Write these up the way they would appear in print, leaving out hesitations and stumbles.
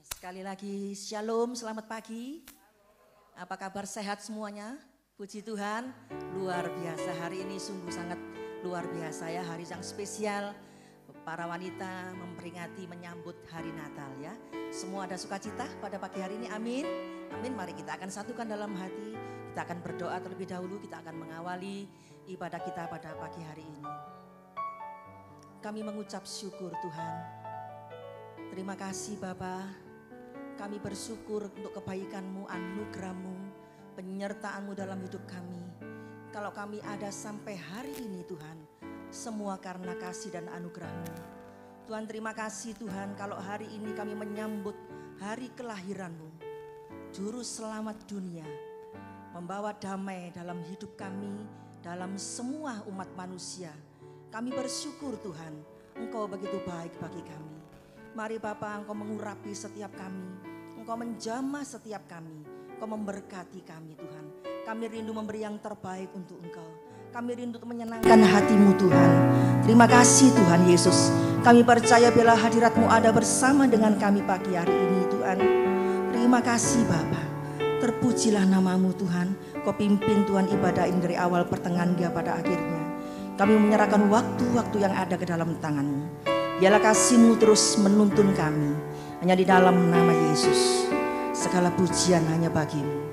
Sekali lagi shalom, selamat pagi. Apa kabar, sehat semuanya? Puji Tuhan, luar biasa. Hari ini sungguh sangat luar biasa ya, hari yang spesial. Para wanita memperingati menyambut hari Natal ya. Semua ada sukacita pada pagi hari ini, amin. Amin, mari kita akan satukan dalam hati. Kita akan berdoa terlebih dahulu, kita akan mengawali ibadah kita pada pagi hari ini. Kami mengucap syukur Tuhan. Terima kasih Bapa. Kami bersyukur untuk kebaikan-Mu, anugerah-Mu, penyertaan-Mu dalam hidup kami. Kalau kami ada sampai hari ini Tuhan, semua karena kasih dan anugerah-Mu. Tuhan terima kasih Tuhan kalau hari ini kami menyambut hari kelahiran-Mu. Juru selamat dunia, membawa damai dalam hidup kami, dalam semua umat manusia. Kami bersyukur Tuhan, Engkau begitu baik bagi kami. Mari Bapa, Engkau mengurapi setiap kami, Engkau menjamah setiap kami, Engkau memberkati kami Tuhan. Kami rindu memberi yang terbaik untuk Engkau. Kami rindu untuk menyenangkan hati-Mu Tuhan. Terima kasih Tuhan Yesus. Kami percaya bila hadirat-Mu ada bersama dengan kami pagi hari ini Tuhan. Terima kasih Bapa. Terpujilah nama-Mu Tuhan. Kau pimpin Tuhan ibadah ini dari awal pertengahan hingga pada akhirnya. Kami menyerahkan waktu-waktu yang ada ke dalam tangan-Mu. Biarlah kasih-Mu terus menuntun kami. Hanya di dalam nama Yesus. Segala pujian hanya bagi-Mu.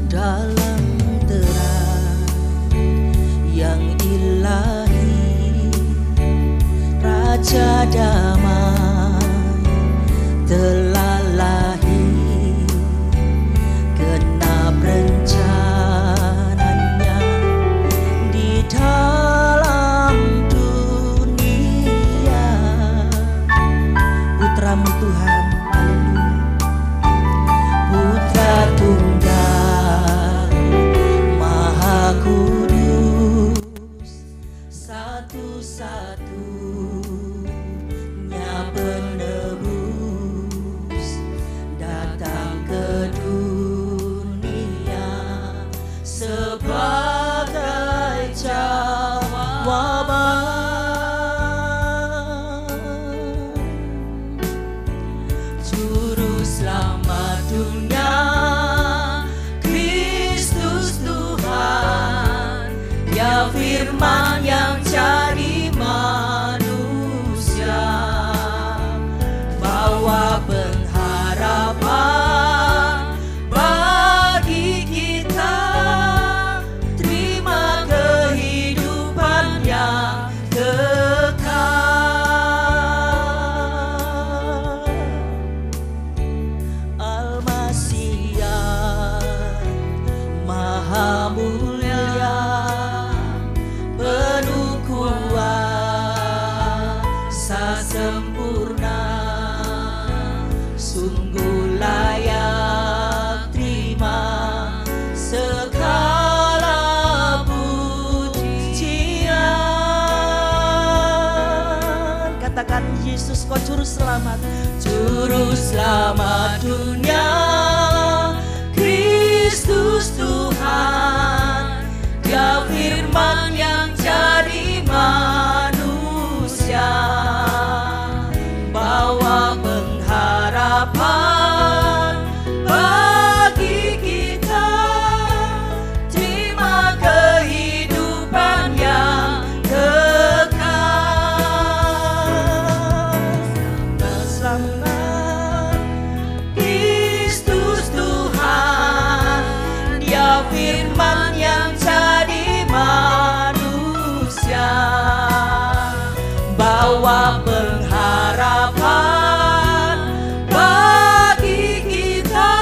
Dalam terang yang ilahi, Raja damai telah lahir, genap rencananya di dalam dunia. Putra-Mu Tuhan, Putra Tunggal Maha Kudus, satu-satunya penebus datang ke dunia sebagai jawaban. Juru selamat dunia, Kristus Tuhan, ya firman yang jadi manusia, bawa pengharapan bagi kita, terima kehidupan yang kekal. Al-Masih Maha mulia, penuh kuasa sempurna, sungguh layak terima segala pujian. Katakan Yesus, Kau Juru Selamat, Juru Selamat dunia, Kristus Tuhan, Dia firman yang jadi manusia, bawa pengharapan bagi kita, terima kehidupan yang kekal. Selamat Kristus Tuhan, Dia firman yang jadi manusia, bawa pengharapan bagi kita,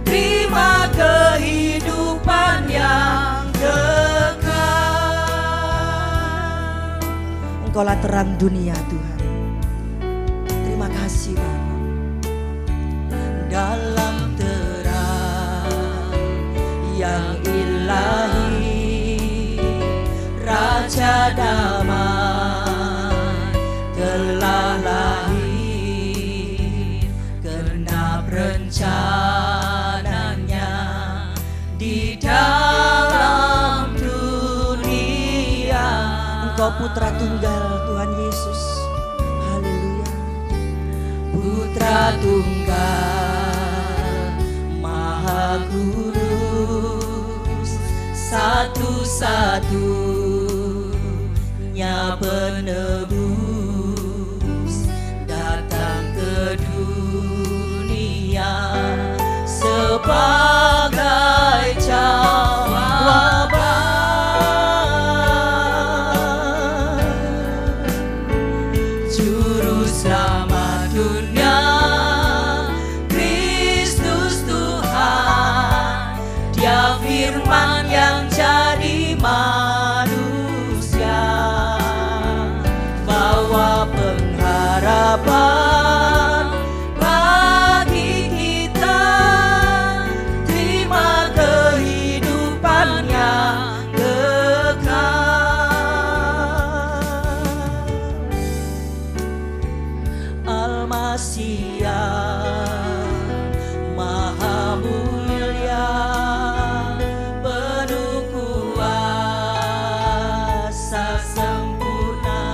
terima kehidupan yang kekal. Engkaulah terang dunia Tuhan. Terima kasih Bapa. Dalam terang yang ilahi, Raja damai telah Putra Tunggal Tuhan Yesus. Haleluya. Putra Tunggal Maha Kudus, satu-satunya penebus datang ke dunia sebagai jawaban. Juru selamat dunia, Kristus Tuhan, Dia firman yang jadi manusia, bawa pengharapan bagi kita, terima kehidupan yang kekal. Al-Masih Maha Mulia, penuh kuasa sempurna,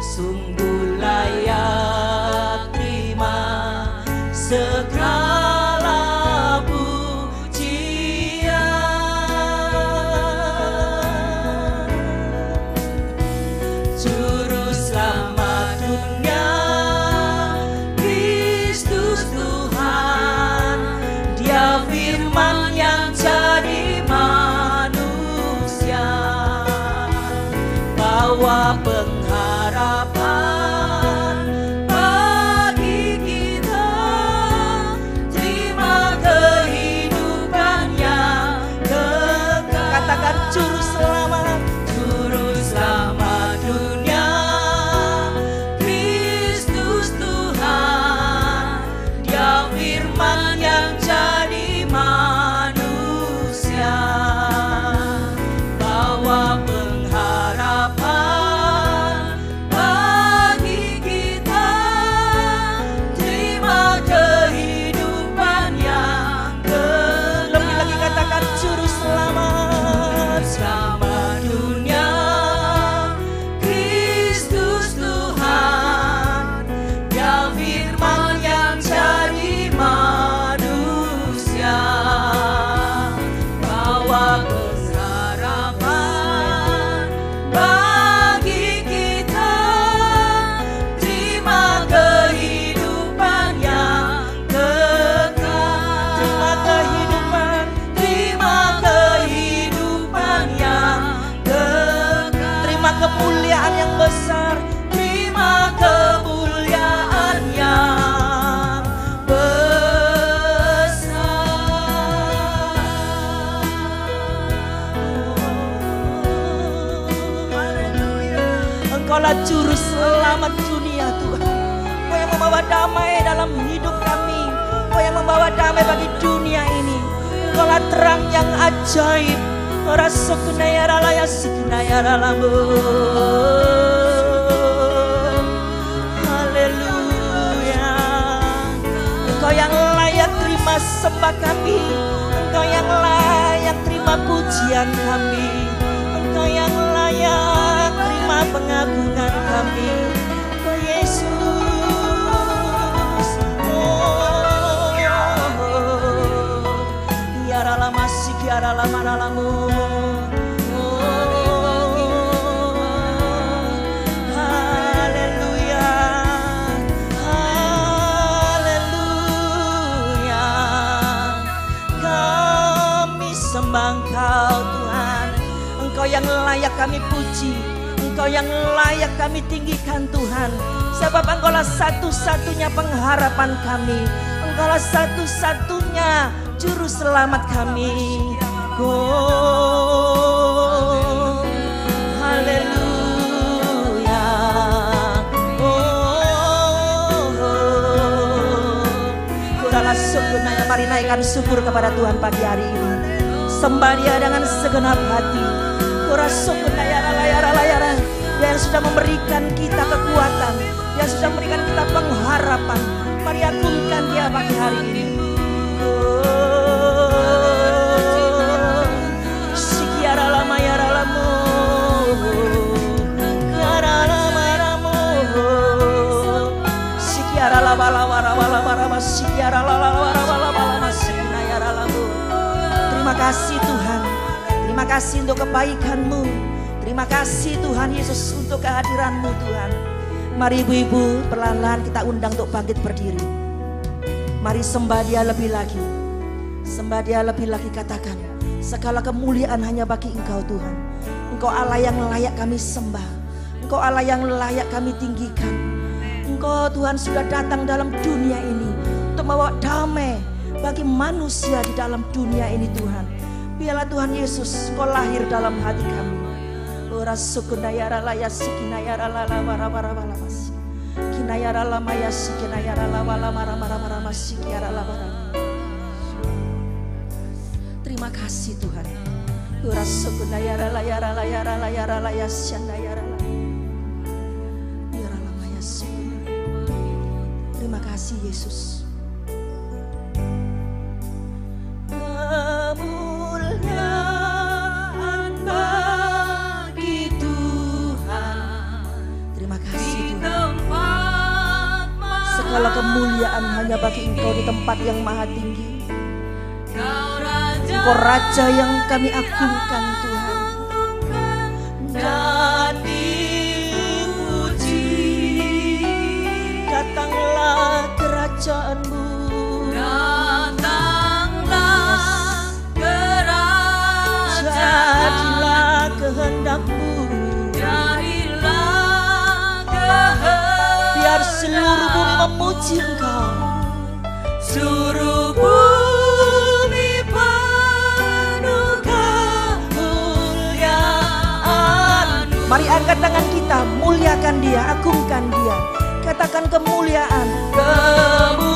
sungguh layak terima segala pujian. Juru selamat dunia, Kristus Tuhan, Dia firman yang jadi manusia, bawa pengharapan bagi kita, terima kehidupan yang kekal. Katakan juru selamat, juru selamat dunia, Kristus Tuhan, Dia firman yang jadi manusia, bawa pengharapan bagi kita, terima kehidupan yang kekal. Lebih lagi katakan juru selamat, selamat dunia, Kristus Tuhan, Dia firman yang jadi manusia, bawa pengharapan bagi kita, terima kehidupan yang kekal. Terima kehidupan, terima kehidupan yang kekal. Terima kemuliaan yang besar, terima kemuliaan yang besar. Engkaulah juru selamat dunia Tuhan. Engkau yang membawa damai dalam hidup kami, Engkau yang membawa damai bagi dunia ini. Engkaulah terang yang ajaib. Rasakunaya ralaya sekunaya ralamu. Haleluya. Engkau yang layak terima sembah kami, Engkau yang layak terima pujian kami, Engkau yang layak terima pengagungan kami, Engkau Yesus. Oh, ya ralama sik ya ralama ralamu. Engkau Tuhan, Engkau yang layak kami puji, Engkau yang layak kami tinggikan Tuhan. Sebab Engkaulah satu-satunya pengharapan kami, Engkaulah satu-satunya juru selamat kami. Oh, haleluya. Kurala syukurnya, mari naikkan syukur kepada Tuhan pagi hari ini. Sembah Dia dengan segenap hati. Dia yang sudah memberikan kita kekuatan, Dia sudah memberikan kita pengharapan. Mari agungkan Dia pagi hari ini. Sikiara lama ya ralamu. kasih Tuhan. Terima kasih untuk kebaikan-Mu. Terima kasih Tuhan Yesus untuk kehadiran-Mu Tuhan. Mari ibu-ibu perlahan-lahan kita undang untuk bangkit berdiri. Mari sembah Dia lebih lagi. Sembah Dia lebih lagi, katakan segala kemuliaan hanya bagi Engkau Tuhan. Engkau Allah yang layak kami sembah. Engkau Allah yang layak kami tinggikan. Engkau Tuhan sudah datang dalam dunia ini untuk membawa damai bagi manusia di dalam dunia ini Tuhan. Biarlah Tuhan Yesus Engkau lahir dalam hati kami. Ora sukunayara laya sikinayara lala warabara balamas. Kinayara lama ya sikinayara lawala marah sikiara labara. Terima kasih Tuhan. Ora sukunayara layara layara layara laya sianayara laya. Biara lama ya sukun. Terima kasih Yesus. Kemuliaan bagi Tuhan. Terima kasih Tuhan. Segala kemuliaan hanya bagi Engkau di tempat yang maha tinggi. Engkau Raja yang kami agungkan Tuhan. Dan dipuji. Datanglah kerajaan-Mu. Datanglah kerajaan. Jadilah kehendak-Mu. Jadilah kehendak. Biar seluruh bumi memuji Engkau. Seluruh bumi penuh kemuliaan. Mari angkat tangan kita, muliakan Dia, agungkan Dia. Katakan kemuliaan. Kemuliaan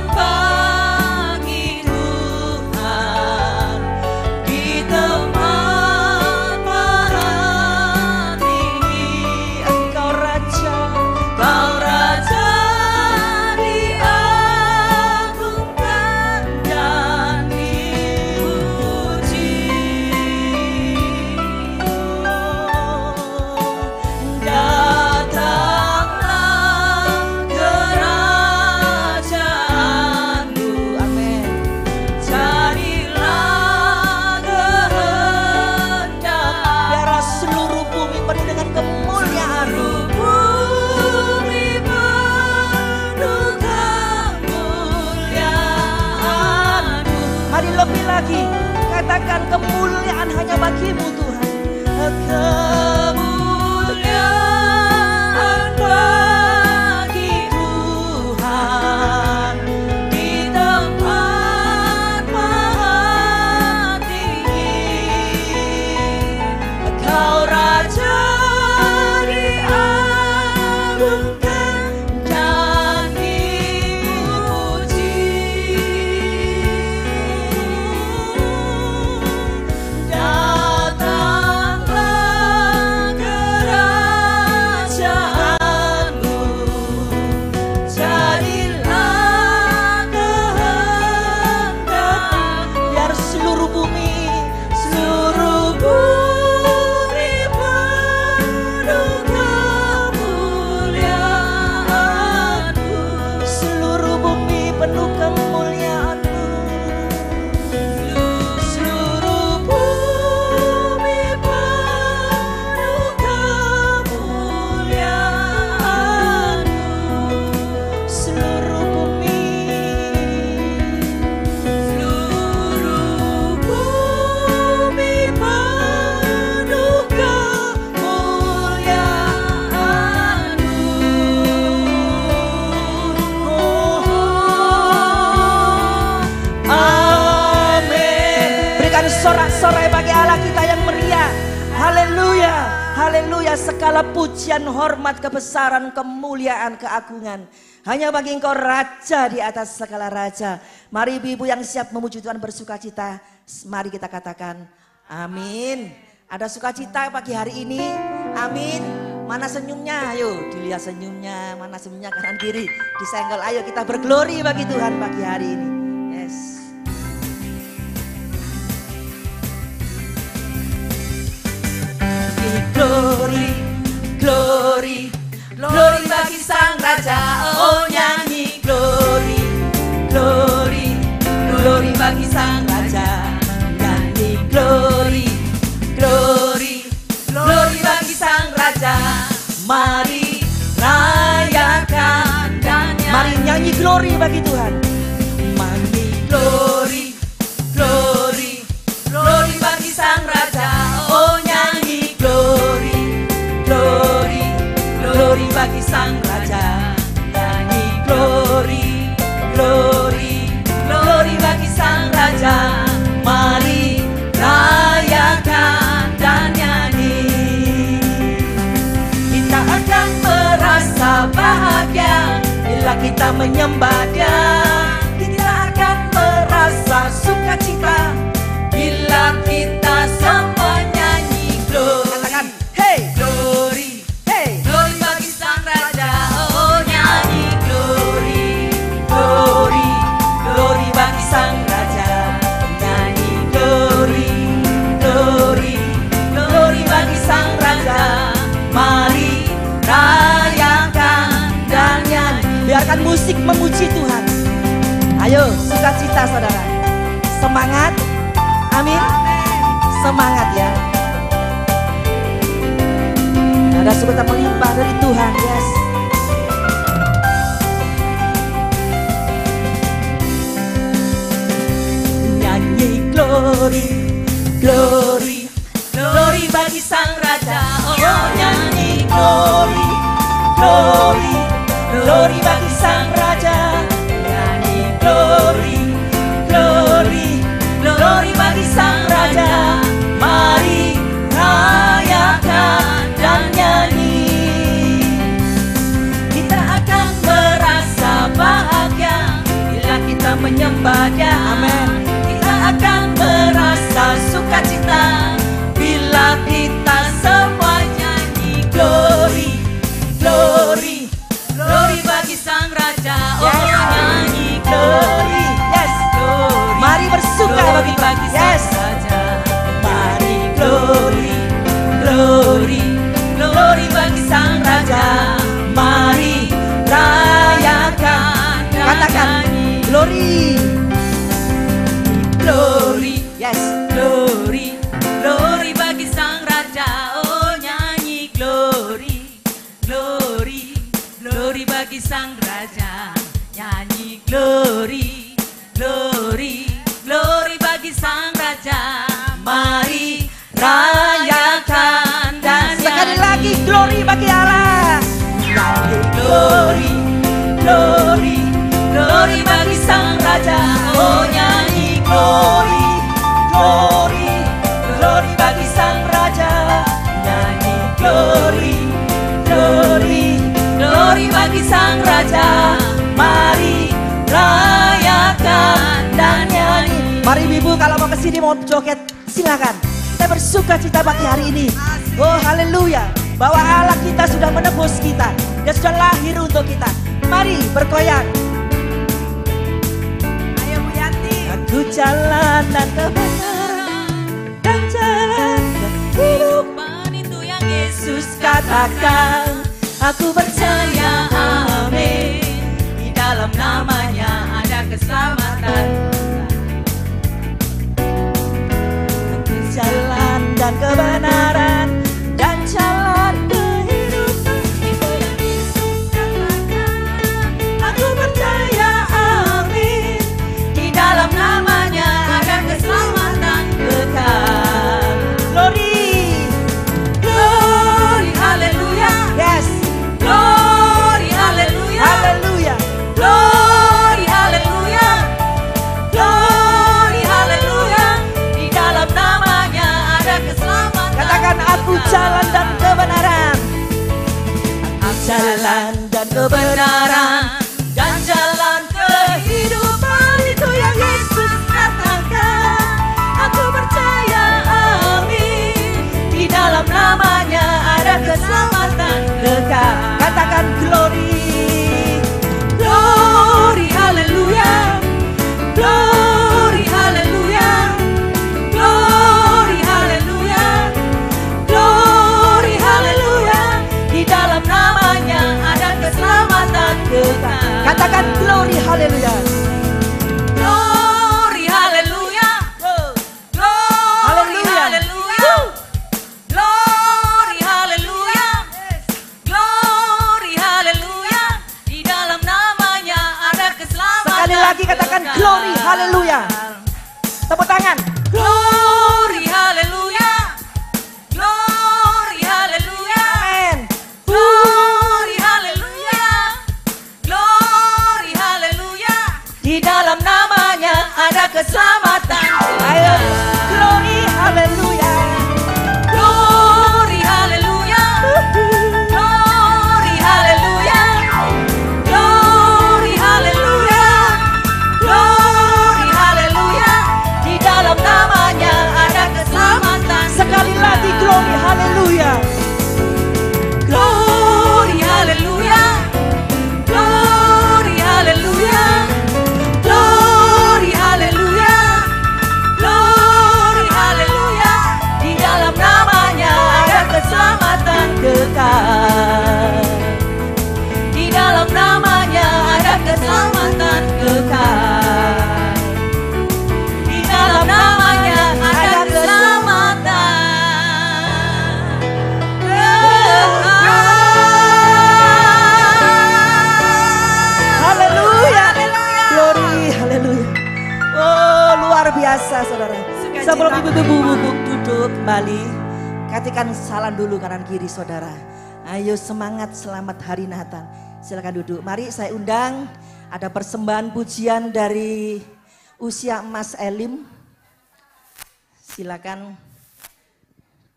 bagi Tuhan di tempat maha tinggi. Engkau Raja, Engkau Raja diagungkan dan dipuji. Datanglah kerajaan-Mu, amin. Jadilah kehendak. Biarlah seluruh bumi penuh dengan kemuliaan-Mu. Bumi penuh kemuliaan-Mu. Mari lebih lagi katakan kemuliaan hanya bagi-Mu Tuhan. Kemuliaan bagi Tuhan di tempat maha tinggi. Engkau Raja diagungkan dan dipuji. Datanglah kerajaan-Mu. Jadilah kehendak. Biar seluruh bumi penuh kemuliaan-Mu. Seluruh bumi penuh kemuliaan-Mu. Seluruh bumi penuh kemuliaan-Mu. Seluruh bumi penuh kemuliaan-Mu. Amin. Berikan sorak-sorai bagi Allah kita yang meriah. Haleluya, haleluya. Segala pujian, hormat, kebesaran, kemuliaan, keagungan hanya bagi Engkau Raja di atas segala raja. Mari ibu-ibu yang siap memuji Tuhan bersukacita, mari kita katakan amin. Ada sukacita pagi hari ini, amin. Mana senyumnya? Ayo dilihat senyumnya, mana senyumnya kanan kiri, disenggol. Ayo kita berglori bagi Tuhan pagi hari ini. Yes. Glory, glory, glory bagi Sang Raja. Oh nyanyi glory, glory, glory bagi bagi Sang Raja. Nyanyi glory, glory, glory bagi Sang Raja. Mari rayakan dan nyanyi. Mari nyanyi glory bagi Tuhan. Nyanyi glory, glory, glory bagi Sang Raja. Oh nyanyi glory, glory, glory bagi Sang Raja. Nyanyi glory, glory, glory bagi Sang Raja. Mari rayakan dan nyanyi. Kita akan merasa bahagia bila kita menyembah Dia. Kita akan merasa sukacita bila kita semua nyanyi glory. Katakan, hey, glory, hey, glory bagi Sang Raja. Oh nyanyi glory, glory, glory bagi Sang Raja. Nyanyi glory, glory, glory bagi Sang Raja. Mari rayakan dan nyanyi. Biarkan musik memuji Tuhan. Ayo, sukacita saudara. Semangat. Amin. Semangat ya. Ada sukacita melimpah dari Tuhan. Yes. Nyanyi glory, glory, glory bagi Sang Raja. Oh nyanyi glory, glory, glory bagi Sang Raja. Nyanyi glory, glory, glory bagi Sang Raja. Mari rayakan dan nyanyi. Kita akan merasa bahagia bila kita menyembah Dia. Amin. Kita akan merasa sukacita bila kita semua nyanyi glory, glory, glory bagi Sang Raja. Oh nyanyi glory, yes, glory. Mari bersuka bagi yes. Sang Raja. Mari glory, glory, glory bagi Sang Raja. Mari rayakan dan katakan nyanyi. Glory, glory, yes, glory, glory bagi Sang Raja. Oh nyanyi glory, glory, glory bagi Sang Raja. Nyanyi glory, glory, glory bagi Sang Raja. Mari rayakan dan sekali lagi glory bagi Allah. Nyanyi glory, glory, glory bagi Sang Raja. Oh nyanyi glory, glory, glory bagi Sang Raja. Nyanyi glory, glory, glory bagi Sang Raja. Mari rayakan dan nyanyi. Mari ibu kalau mau kesini mau joget silakan. Kita bersuka cita bagi hari ini. Oh haleluya. Bahwa Allah kita sudah menebus kita. Dia sudah lahir untuk kita. Mari bergoyang. Ayo Bu Yanti. Aku jalan dan kebenaran dan jalan kehidupan itu yang Yesus katakan. Aku percaya amin. Di dalam namanya ada keselamatan. Aku jalan dan kebenaran dan jalan kehidupan itu yang Yesus katakan. Aku percaya amin. Di dalam namanya ada keselamatan kekal. Glory, glory, haleluya. Yes. Glory, haleluya. Haleluya. Glory, haleluya. Silakan glory, haleluya. Tepuk tangan. Glory, haleluya. Glory, haleluya. Amen. Glory, haleluya. Glory, haleluya. Di dalam namanya ada keselamatan. Ayo, glory, haleluya. Glory, haleluya. Glory, haleluya. Glory, haleluya. Glory, haleluya. Di dalam namanya ada keselamatan. Sekali lagi glory, haleluya. Glory, haleluya. Glory, haleluya. Glory, haleluya. Glory, haleluya. Di dalam namanya ada keselamatan kekal. Di dalam namanya ada keselamatan kekal. Di dalam namanya ada keselamatan kekal. Haleluya. Glory, haleluya. Oh, luar biasa saudara. Sebelum ibu-ibu duduk kembali, katakan salam dulu kanan kiri saudara. Ayo semangat, selamat hari Natal. Silakan duduk. Mari saya undang, ada persembahan pujian dari usia Mas Elim. Silakan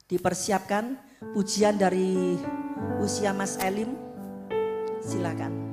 dipersiapkan pujian dari usia Mas Elim. Silakan.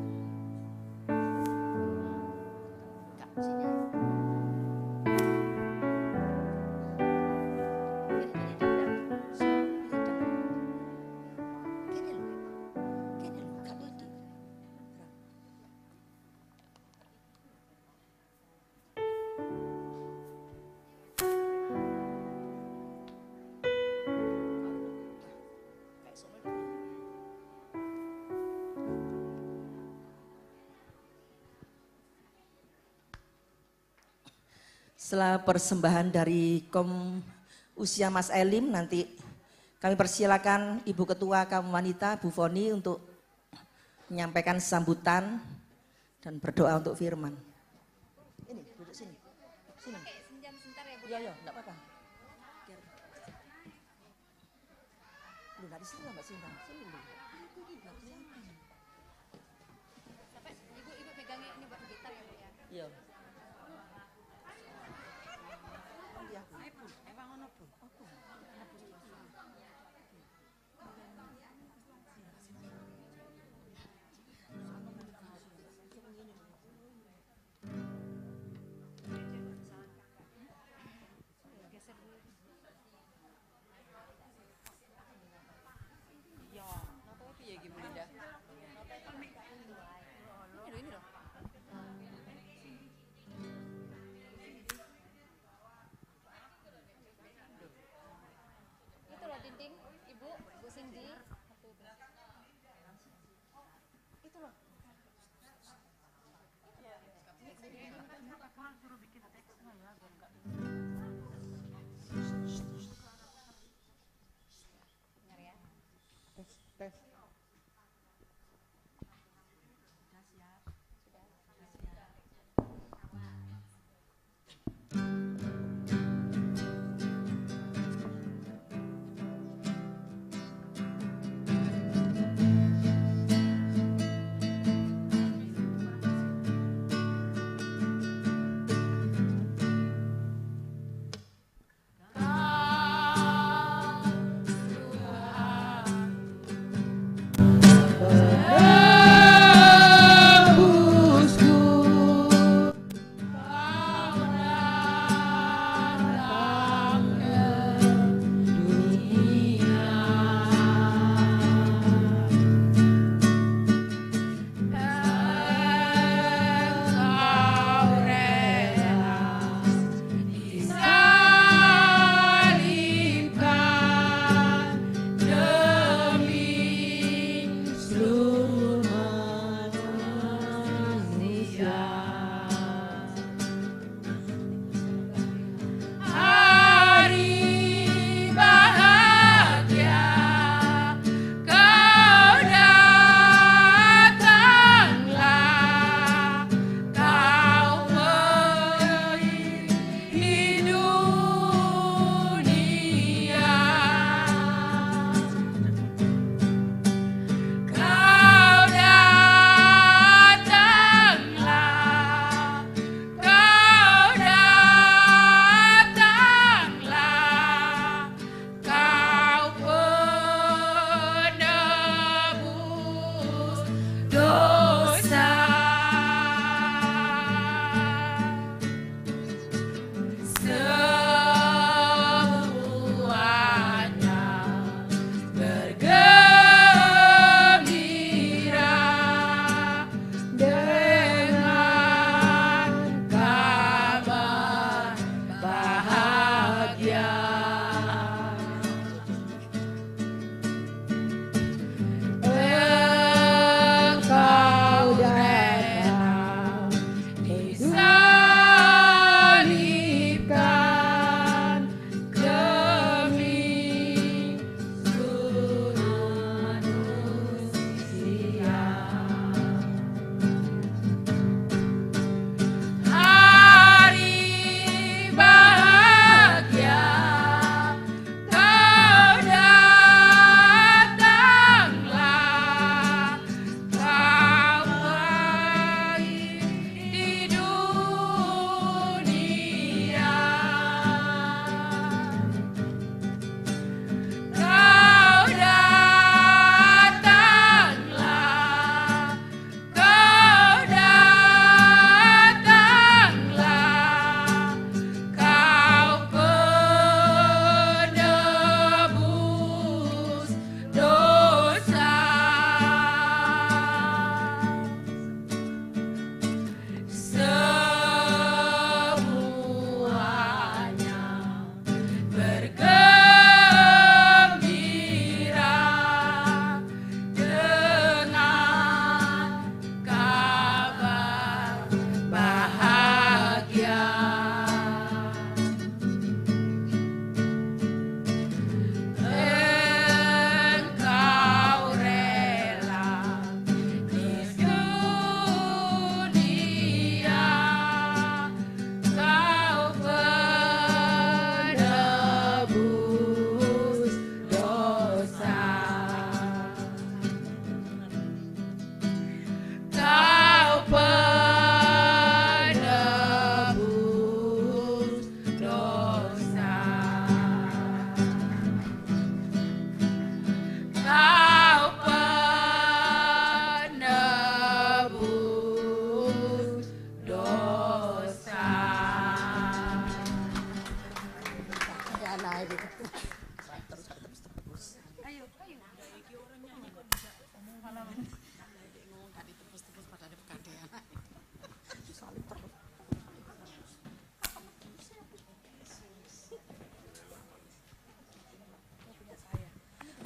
Setelah persembahan dari usia Mas Elim, nanti kami persilakan Ibu Ketua Kaum Wanita, Bu Foni untuk menyampaikan sambutan dan berdoa untuk firman. Ini, duduk sini. Sini. Senjam sebentar ya Bu. Iya, enggak apa-apa. Lu enggak di sini Mbak Sinta. Sini lu. Sampai ibu pegangnya ini buat gitar ya Bu ya. Iya. Ini loh. Itu loh dinding, Ibu, Bu Cindy. Itu loh. Benar ya. Tes.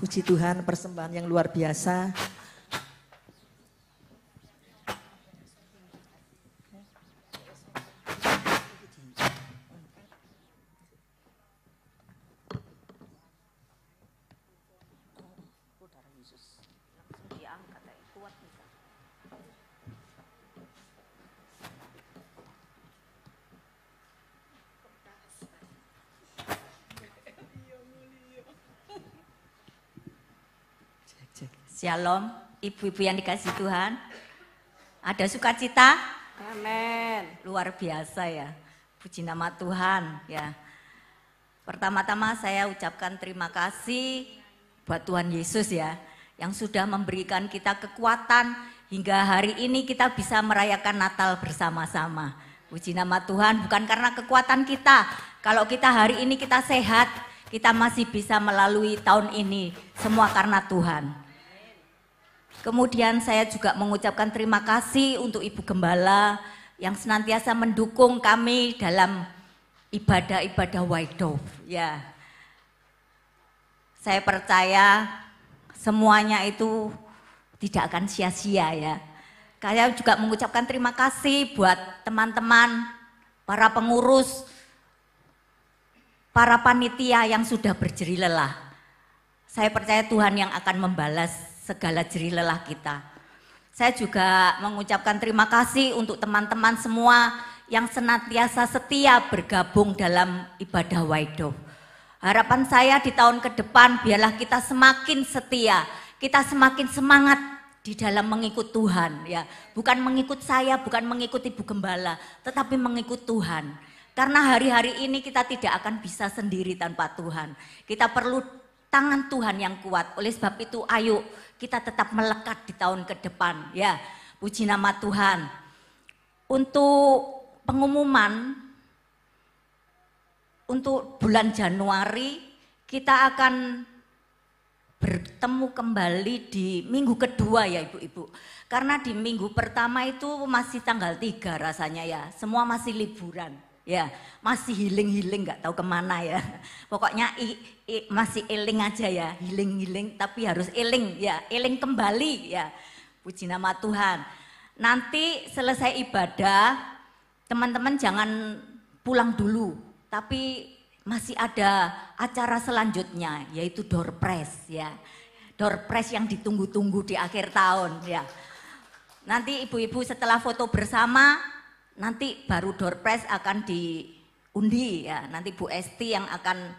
Puji Tuhan, persembahan yang luar biasa. Shalom, ibu-ibu yang dikasih Tuhan. Ada sukacita? Amin. Luar biasa ya. Puji nama Tuhan ya. Pertama-tama saya ucapkan terima kasih buat Tuhan Yesus ya, yang sudah memberikan kita kekuatan hingga hari ini kita bisa merayakan Natal bersama-sama. Puji nama Tuhan, bukan karena kekuatan kita. Kalau kita hari ini kita sehat, kita masih bisa melalui tahun ini, semua karena Tuhan. Kemudian saya juga mengucapkan terima kasih untuk Ibu Gembala yang senantiasa mendukung kami dalam ibadah-ibadah Waidof. Ya, saya percaya semuanya itu tidak akan sia-sia ya. Saya juga mengucapkan terima kasih buat teman-teman, para pengurus, para panitia yang sudah berjerih lelah. Saya percaya Tuhan yang akan membalas segala jerih lelah kita. Saya juga mengucapkan terima kasih untuk teman-teman semua yang senantiasa setia bergabung dalam ibadah Waidof. Harapan saya di tahun ke depan biarlah kita semakin setia, kita semakin semangat di dalam mengikut Tuhan ya. Bukan mengikut saya, bukan mengikut Ibu Gembala, tetapi mengikut Tuhan. Karena hari-hari ini kita tidak akan bisa sendiri tanpa Tuhan. Kita perlu tangan Tuhan yang kuat. Oleh sebab itu ayo kita tetap melekat di tahun ke depan ya. Puji nama Tuhan. Untuk pengumuman untuk bulan Januari kita akan bertemu kembali di minggu kedua ya ibu-ibu. Karena di minggu pertama itu masih tanggal 3 rasanya ya. Semua masih liburan. Ya, masih healing nggak tahu kemana ya. Pokoknya masih eling aja ya, healing tapi harus eling ya, eling kembali ya. Puji nama Tuhan. Nanti selesai ibadah, teman-teman jangan pulang dulu, tapi masih ada acara selanjutnya yaitu door prize ya. Door prize yang ditunggu-tunggu di akhir tahun ya. Nanti ibu-ibu setelah foto bersama nanti baru door prize akan diundi ya. Nanti Bu Esti yang akan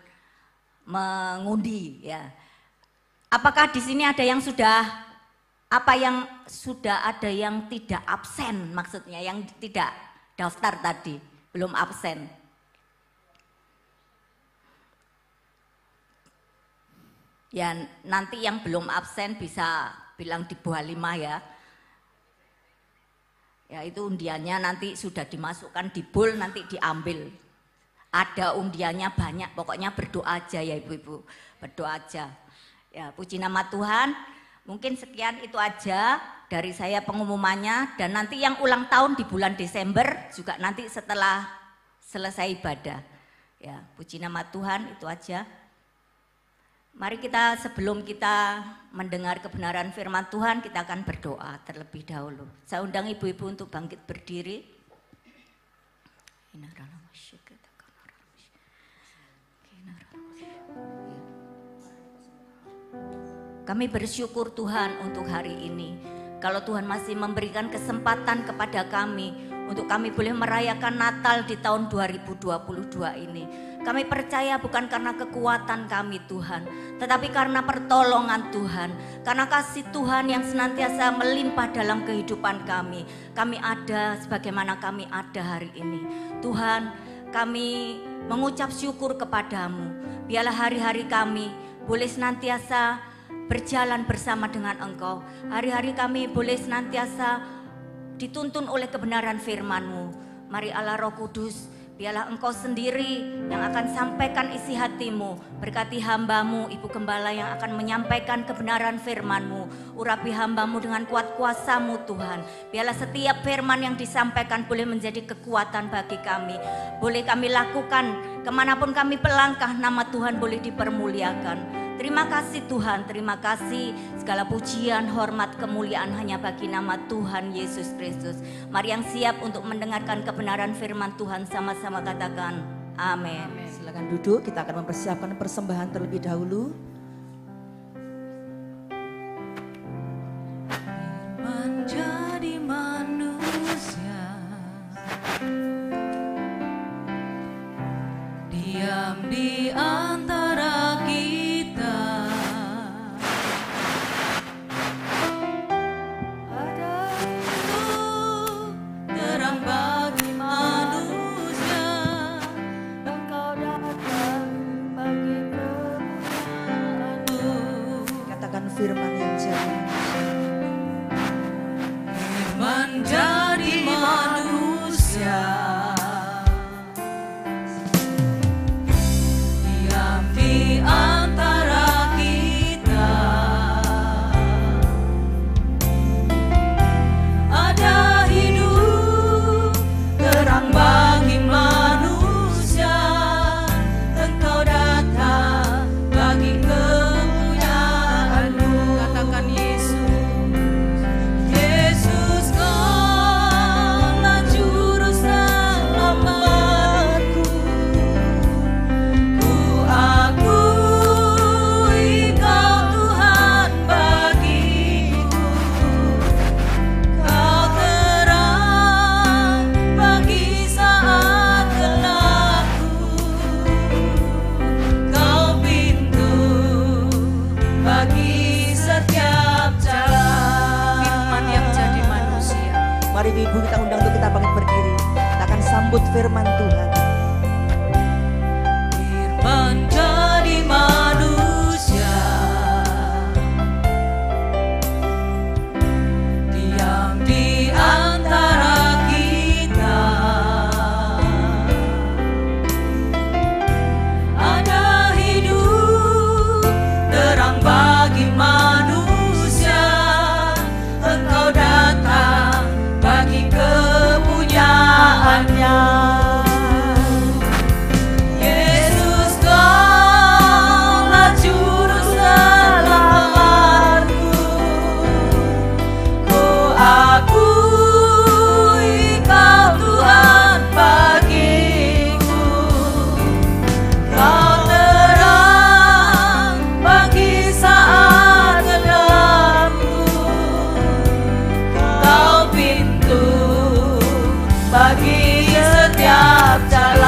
mengundi ya. Apakah di sini ada yang sudah ada yang tidak absen, maksudnya yang tidak daftar tadi, belum absen. Ya, nanti yang belum absen bisa bilang di bawah 5 ya. Ya itu undiannya nanti sudah dimasukkan di bowl, nanti diambil. Ada undiannya banyak, pokoknya berdoa aja ya ibu-ibu, berdoa aja. Ya puji nama Tuhan, mungkin sekian itu aja dari saya pengumumannya. Dan nanti yang ulang tahun di bulan Desember juga nanti setelah selesai ibadah. Ya puji nama Tuhan, itu aja. Mari kita sebelum kita mendengar kebenaran firman Tuhan, kita akan berdoa terlebih dahulu. Saya undang ibu-ibu untuk bangkit berdiri. Kami bersyukur Tuhan untuk hari ini. Kalau Tuhan masih memberikan kesempatan kepada kami untuk kami boleh merayakan Natal di tahun 2022 ini. Kami percaya bukan karena kekuatan kami Tuhan, tetapi karena pertolongan Tuhan, karena kasih Tuhan yang senantiasa melimpah dalam kehidupan kami. Kami ada sebagaimana kami ada hari ini. Tuhan, kami mengucap syukur kepadamu. Biarlah hari-hari kami boleh senantiasa berjalan bersama dengan Engkau. Hari-hari kami boleh senantiasa dituntun oleh kebenaran firman-Mu. Mari Allah Roh Kudus, biarlah Engkau sendiri yang akan sampaikan isi hatimu. Berkati hamba-Mu, Ibu Gembala yang akan menyampaikan kebenaran firman-Mu. Urapi hamba-Mu dengan kuat kuasa-Mu Tuhan. Biarlah setiap firman yang disampaikan boleh menjadi kekuatan bagi kami. Boleh kami lakukan, kemanapun kami pelangkah, nama Tuhan boleh dipermuliakan. Terima kasih Tuhan, terima kasih. Segala pujian, hormat, kemuliaan hanya bagi nama Tuhan Yesus Kristus. Mari yang siap untuk mendengarkan kebenaran firman Tuhan sama-sama katakan amin. Silakan duduk, kita akan mempersiapkan persembahan terlebih dahulu. Menjadi manusia, diam di antara kita, ada itu terang bagi manusia, Engkau datang bagi kemuliaan-Mu. Katakan firman yang jadi Menjadi manusia, diam di antara kita, ada hidup terang bagi manusia, Engkau datang bagi kemuliaan-Mu. Katakan Yesus, Yesus Kaulah juru selamatku. Ku akui Kau Tuhan bagiku. Kau terang bagi saat gelapku. Kau pintu bagi setiap jalan. Firman yang jadi manusia. Mari Ibu kita undang untuk kita bangkit berdiri. Kita akan sambut firman Tuhan. Firman jadi manusia, diam di antara kita, ada hidup terang bagi manusia, Engkau datang bagi kemuliaan-Nya. Yesus Kaulah juru selamatku. Ku akui Kau Tuhan bagiku. Kau terang bagi saat gelapku. Kau pintu bagi setiap jalan.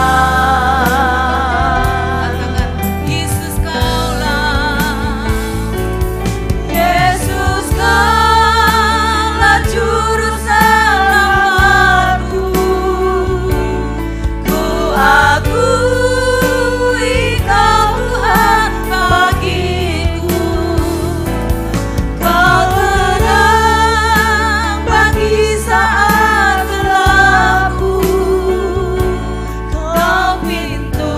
Yesus Kaulah, Yesus Kaulah juru selamatku. Ku akui Kau Tuhan bagiku. Kau terang bagi saat gelapku. Kau pintu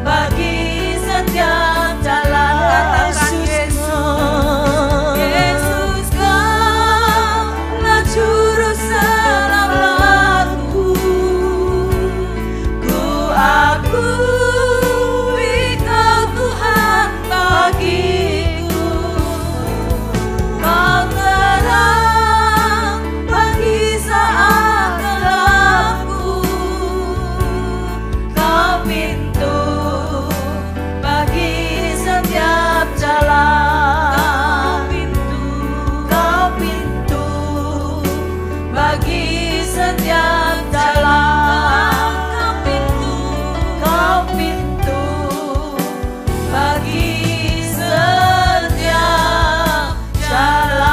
bagi setiap jalan. Katakan Yesus, Yesus Kaulah juru selamatku. Ku akui Kau Tuhan bagiku. Kau terang bagi saat gelapku. Kau pintu bagi setiap jalan. Kau pintu bagi setiap jalan. Kau pintu bagi setiap jalan.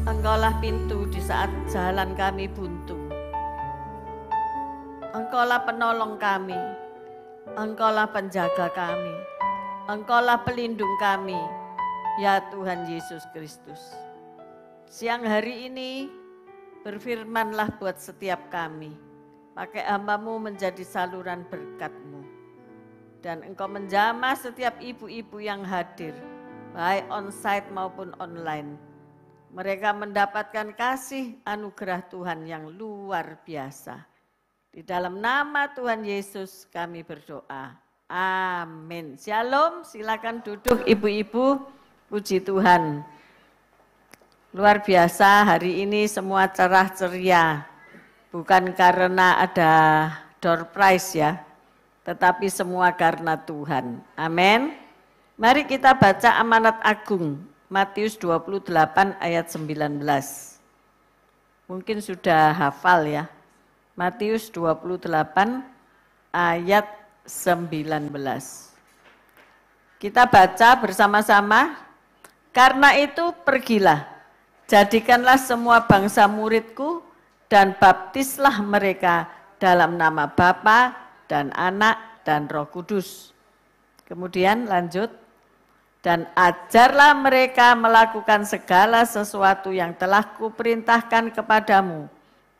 Engkaulah pintu di saat jalan kami buntu. Engkaulah penolong kami. Engkaulah penjaga kami. Engkaulah pelindung kami, ya Tuhan Yesus Kristus. Siang hari ini berfirmanlah buat setiap kami. Pakai hamba-Mu menjadi saluran berkat-Mu. Dan Engkau menjamah setiap ibu-ibu yang hadir, baik onsite maupun online. Mereka mendapatkan kasih anugerah Tuhan yang luar biasa. Di dalam nama Tuhan Yesus kami berdoa. Amin. Shalom, silakan duduk ibu-ibu. Puji Tuhan. Luar biasa hari ini semua cerah ceria. Bukan karena ada door prize ya, tetapi semua karena Tuhan. Amin. Mari kita baca amanat agung, Matius 28 ayat 19. Mungkin sudah hafal ya. Matius 28 ayat 19. Kita baca bersama-sama. Karena itu pergilah, jadikanlah semua bangsa muridku dan baptislah mereka dalam nama Bapa dan Anak dan Roh Kudus. Kemudian lanjut. Dan ajarlah mereka melakukan segala sesuatu yang telah kuperintahkan kepadamu.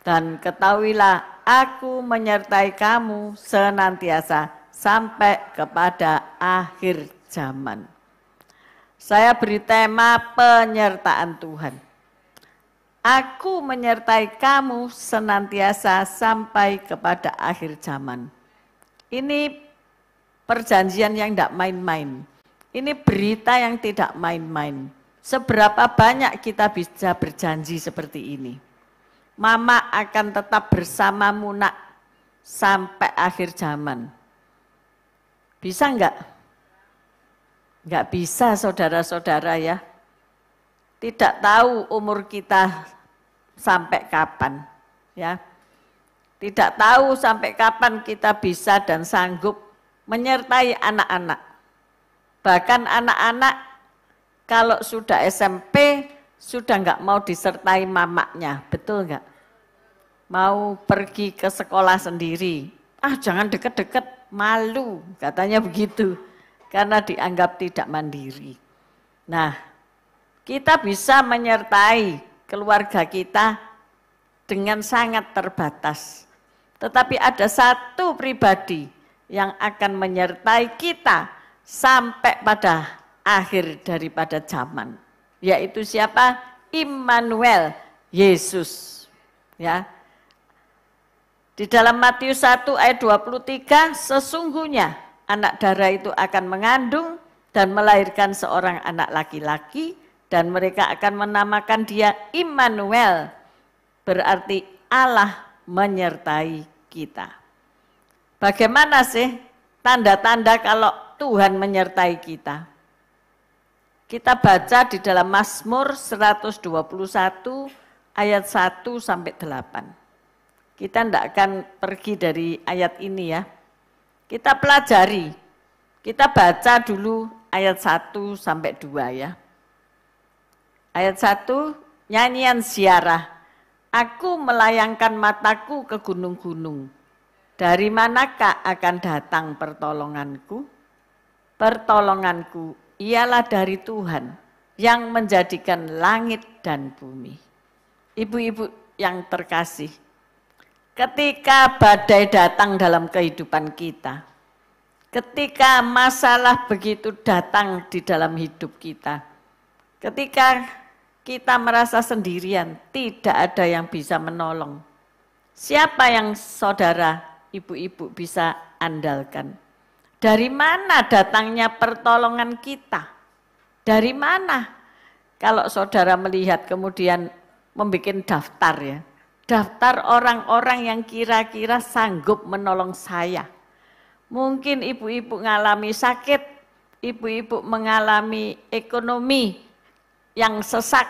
Dan ketahuilah aku menyertai kamu senantiasa sampai kepada akhir zaman. Saya beri tema penyertaan Tuhan. Aku menyertai kamu senantiasa sampai kepada akhir zaman. Ini perjanjian yang tidak main-main. Ini berita yang tidak main-main. Seberapa banyak kita bisa berjanji seperti ini. Mama akan tetap bersamamu nak sampai akhir zaman. Bisa enggak? Enggak bisa saudara-saudara ya. Tidak tahu umur kita sampai kapan ya. Tidak tahu sampai kapan kita bisa dan sanggup menyertai anak-anak. Bahkan anak-anak kalau sudah SMP sudah enggak mau disertai mamaknya, betul enggak? Mau pergi ke sekolah sendiri. Ah jangan deket-deket, malu katanya begitu. Karena dianggap tidak mandiri. Nah, kita bisa menyertai keluarga kita dengan sangat terbatas. Tetapi ada satu pribadi yang akan menyertai kita sampai pada akhir daripada zaman. Yaitu siapa? Immanuel, Yesus. Ya. Di dalam Matius 1 ayat 23, sesungguhnya anak darah itu akan mengandung dan melahirkan seorang anak laki-laki dan mereka akan menamakan dia Immanuel, berarti Allah menyertai kita. Bagaimana sih tanda-tanda kalau Tuhan menyertai kita? Kita baca di dalam Mazmur 121 ayat 1 sampai 8. Kita tidak akan pergi dari ayat ini ya. Kita pelajari. Kita baca dulu ayat 1 sampai 2 ya. Ayat 1, nyanyian ziarah. Aku melayangkan mataku ke gunung-gunung. Dari manakah akan datang pertolonganku? Pertolonganku ialah dari Tuhan yang menjadikan langit dan bumi. Ibu-ibu yang terkasih, ketika badai datang dalam kehidupan kita, ketika masalah begitu datang di dalam hidup kita, ketika kita merasa sendirian, tidak ada yang bisa menolong, siapa yang saudara, ibu-ibu bisa andalkan? Dari mana datangnya pertolongan kita? Dari mana? Kalau saudara melihat kemudian membuat daftar ya, daftar orang-orang yang kira-kira sanggup menolong saya. Mungkin ibu-ibu mengalami sakit, ibu-ibu mengalami ekonomi yang sesak,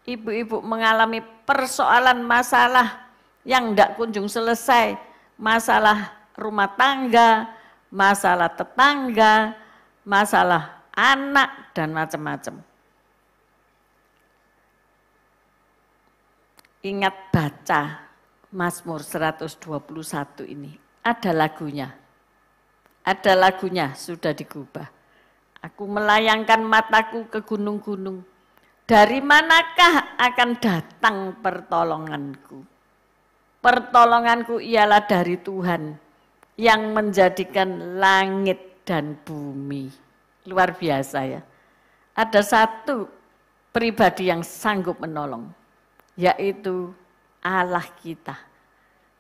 ibu-ibu mengalami persoalan masalah yang tidak kunjung selesai, masalah rumah tangga, masalah tetangga, masalah anak, dan macam-macam. Ingat baca Mazmur 121 ini, ada lagunya. Ada lagunya, sudah digubah. Aku melayangkan mataku ke gunung-gunung. Dari manakah akan datang pertolonganku? Pertolonganku ialah dari Tuhan yang menjadikan langit dan bumi. Luar biasa ya. Ada satu pribadi yang sanggup menolong, yaitu Allah kita.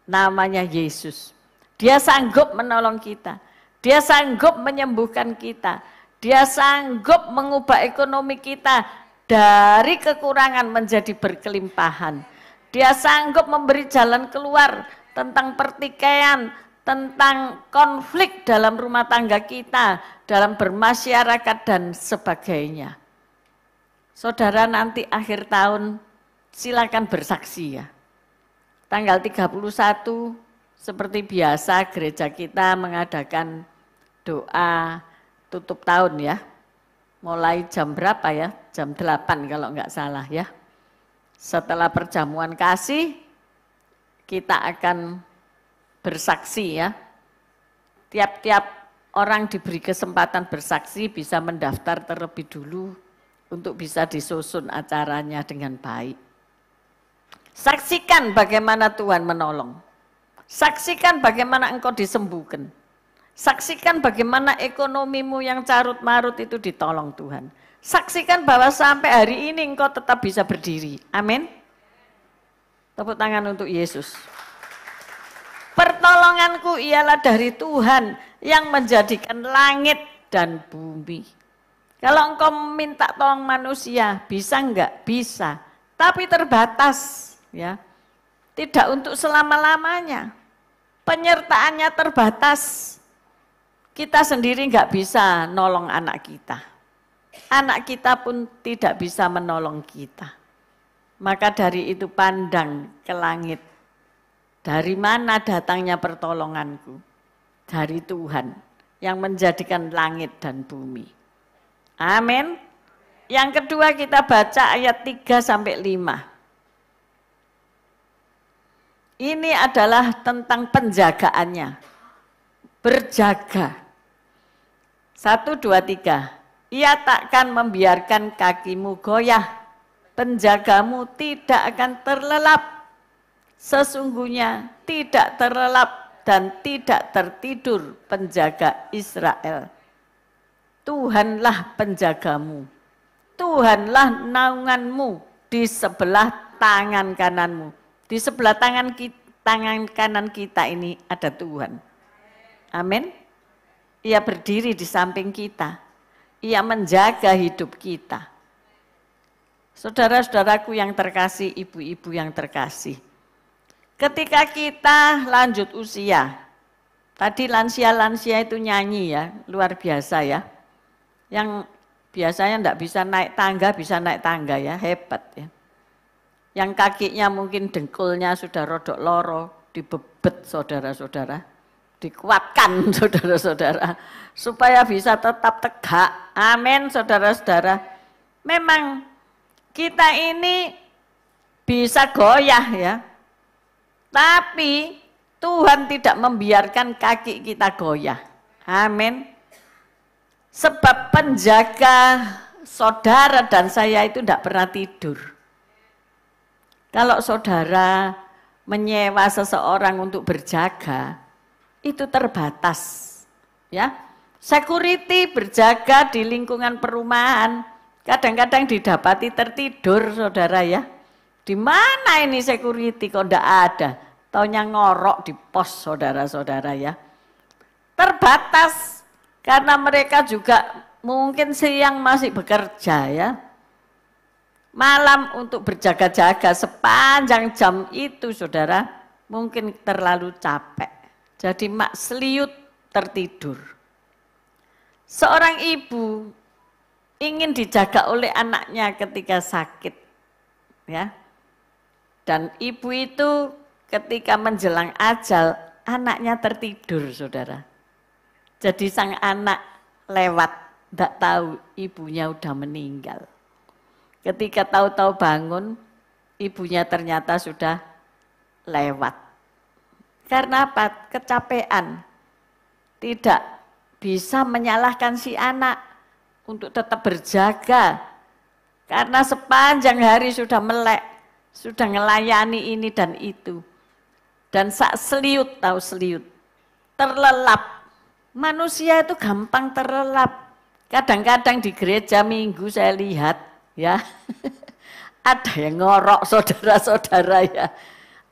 namanya Yesus. Dia sanggup menolong kita. Dia sanggup menyembuhkan kita. Dia sanggup mengubah ekonomi kita dari kekurangan menjadi berkelimpahan. Dia sanggup memberi jalan keluar tentang pertikaian, tentang konflik dalam rumah tangga kita, dalam bermasyarakat dan sebagainya. Saudara nanti akhir tahun silakan bersaksi ya. Tanggal 31 seperti biasa gereja kita mengadakan doa tutup tahun ya. Mulai jam berapa ya? Jam 8 kalau enggak salah ya. Setelah perjamuan kasih kita akan bersaksi ya. Tiap-tiap orang diberi kesempatan bersaksi bisa mendaftar terlebih dulu untuk bisa disusun acaranya dengan baik. Saksikan bagaimana Tuhan menolong. Saksikan bagaimana engkau disembuhkan. Saksikan bagaimana ekonomimu yang carut marut itu ditolong Tuhan. Saksikan bahwa sampai hari ini engkau tetap bisa berdiri. Amin. Tepuk tangan untuk Yesus. Pertolonganku ialah dari Tuhan yang menjadikan langit dan bumi. Kalau engkau minta tolong manusia, bisa enggak? Bisa. Tapi terbatas, ya. Tidak untuk selama-lamanya. Penyertaannya terbatas. Kita sendiri enggak bisa nolong anak kita. Anak kita pun tidak bisa menolong kita. Maka dari itu pandang ke langit. Dari mana datangnya pertolonganku? Dari Tuhan yang menjadikan langit dan bumi. Amin. Yang kedua kita baca ayat 3-5. Ini adalah tentang penjagaannya. Berjaga. 1, 2, 3. Ia takkan membiarkan kakimu goyah. Penjagamu tidak akan terlelap. Sesungguhnya tidak terlelap dan tidak tertidur penjaga Israel. Tanganlah penjagamu, Tuhanlah naunganmu di sebelah tangan kananmu. Di sebelah tangan kanan kita ini ada Tuhan. Amin. Ia berdiri di samping kita. Ia menjaga hidup kita. Saudara-saudaraku yang terkasih, ibu-ibu yang terkasih. Ketika kita lanjut usia, tadi lansia-lansia itu nyanyi ya, luar biasa ya. Yang biasanya enggak bisa naik tangga ya, hebat ya. Yang kakinya mungkin dengkulnya sudah rodok loro, dibebet saudara-saudara, dikuatkan saudara-saudara, supaya bisa tetap tegak. Amin saudara-saudara. Memang kita ini bisa goyah ya, tapi Tuhan tidak membiarkan kaki kita goyah. Amin. Sebab penjaga saudara dan saya itu tidak pernah tidur. Kalau saudara menyewa seseorang untuk berjaga, itu terbatas. Ya, security berjaga di lingkungan perumahan, kadang-kadang didapati tertidur saudara ya. Di mana ini security kok tidak ada? Taunya ngorok di pos saudara-saudara ya. Terbatas. Karena mereka juga mungkin siang masih bekerja ya. Malam untuk berjaga-jaga sepanjang jam itu saudara mungkin terlalu capek. Jadi mak seliut tertidur. Seorang ibu ingin dijaga oleh anaknya ketika sakit. Ya. Dan ibu itu ketika menjelang ajal anaknya tertidur saudara. Jadi sang anak lewat, tidak tahu ibunya udah meninggal. Ketika tahu-tahu bangun, ibunya ternyata sudah lewat. Karena apa? Kecapean. Tidak bisa menyalahkan si anak untuk tetap berjaga. Karena sepanjang hari sudah melek, sudah melayani ini dan itu. Dan sak seliut, tahu seliut, terlelap. Manusia itu gampang terlelap. Kadang-kadang di gereja minggu saya lihat ya, ada yang ngorok saudara-saudara ya.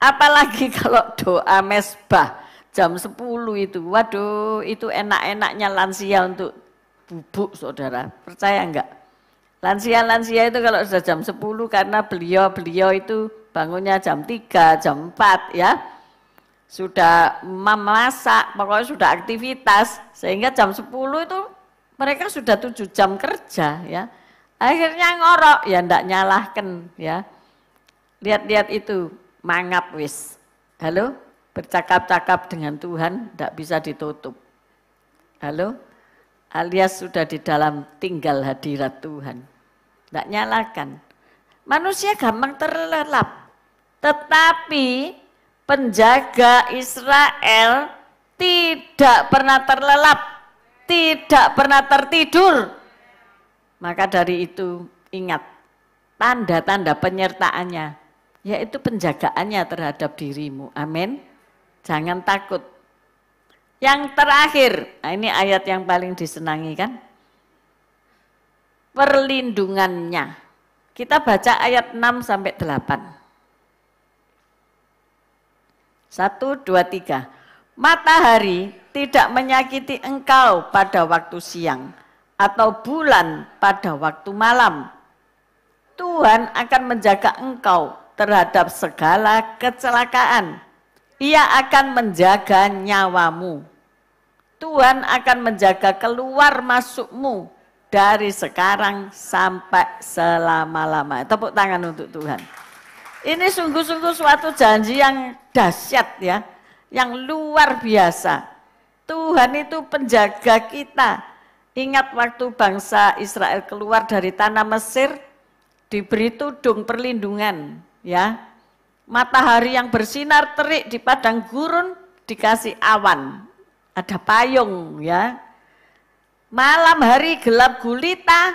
Apalagi kalau doa mesbah jam 10 itu. Waduh, itu enak-enaknya lansia untuk bubuk, saudara. Percaya enggak? Lansia-lansia itu kalau sudah jam 10 karena beliau itu bangunnya jam 3, jam 4 ya. Sudah memasak, pokoknya sudah aktivitas. Sehingga jam 10 itu mereka sudah 7 jam kerja ya. Akhirnya ngorok, ya ndak nyalahkan ya. Lihat-lihat itu, mangap wis. Halo, bercakap-cakap dengan Tuhan ndak bisa ditutup. Halo, alias sudah di dalam tinggal hadirat Tuhan. Ndak nyalakan. Manusia gampang terlelap. Tetapi penjaga Israel tidak pernah terlelap, tidak pernah tertidur. Maka dari itu ingat tanda-tanda penyertaannya, yaitu penjagaannya terhadap dirimu. Amin. Jangan takut. Yang terakhir, nah ini ayat yang paling disenangi kan? Perlindungannya. Kita baca ayat 6 sampai 8. 1, 2, 3. Matahari tidak menyakiti engkau pada waktu siang, atau bulan pada waktu malam. Tuhan akan menjaga engkau terhadap segala kecelakaan. Ia akan menjaga nyawamu. Tuhan akan menjaga keluar masukmu dari sekarang sampai selama-lamanya. Tepuk tangan untuk Tuhan. Ini sungguh-sungguh suatu janji yang dahsyat ya, yang luar biasa. Tuhan itu penjaga kita. Ingat waktu bangsa Israel keluar dari tanah Mesir, diberi tudung perlindungan, ya. Matahari yang bersinar terik di padang gurun dikasih awan, ada payung, ya. Malam hari gelap gulita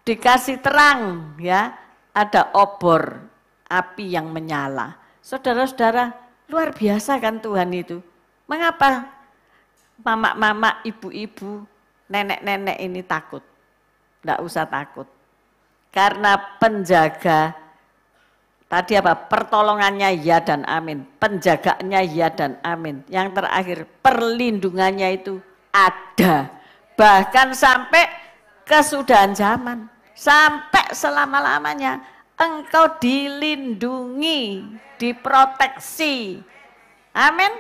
dikasih terang, ya. Ada obor api yang menyala. Saudara-saudara, luar biasa kan Tuhan itu. Mengapa mama-mama, ibu-ibu, nenek-nenek ini takut? Enggak usah takut. Karena penjaga, tadi apa? Pertolongannya ya dan amin. Penjagaannya ya dan amin. Yang terakhir, perlindungannya itu ada. Bahkan sampai kesudahan zaman. Sampai selama-lamanya. Engkau dilindungi, diproteksi. Amin.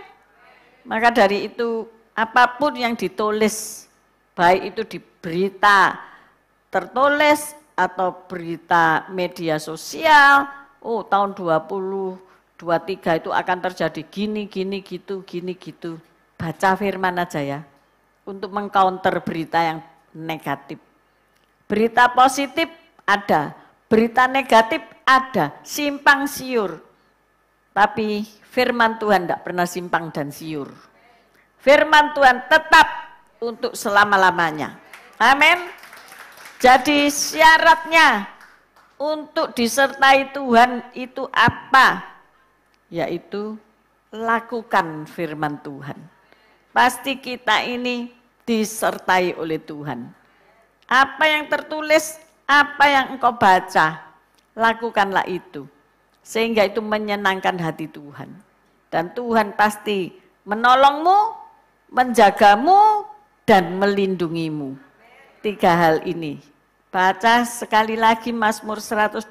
Maka dari itu, apapun yang ditulis, baik itu di berita tertulis atau berita media sosial, oh tahun 2023 itu akan terjadi gini, gitu. Baca firman aja ya, untuk mengcounter berita yang negatif. Berita positif ada, berita negatif ada, simpang siur. Tapi firman Tuhan tidak pernah simpang dan siur. Firman Tuhan tetap untuk selama-lamanya. Amin. Jadi syaratnya untuk disertai Tuhan itu apa? Yaitu lakukan firman Tuhan. Pasti kita ini disertai oleh Tuhan. Apa yang tertulis, apa yang engkau baca, lakukanlah itu. Sehingga itu menyenangkan hati Tuhan. Dan Tuhan pasti menolongmu, menjagamu, dan melindungimu. 3 hal ini. Baca sekali lagi Mazmur 121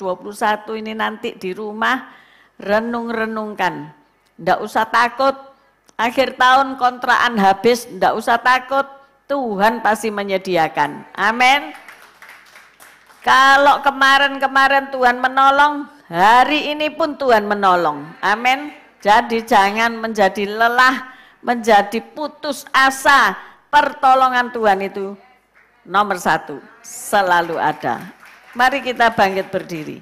ini nanti di rumah, renung-renungkan. Nggak usah takut, akhir tahun kontrakan habis, nggak usah takut, Tuhan pasti menyediakan. Amin. Kalau kemarin-kemarin Tuhan menolong, hari ini pun Tuhan menolong. Amin. Jadi jangan menjadi lelah, menjadi putus asa. Pertolongan Tuhan itu nomor 1, selalu ada. Mari kita bangkit berdiri.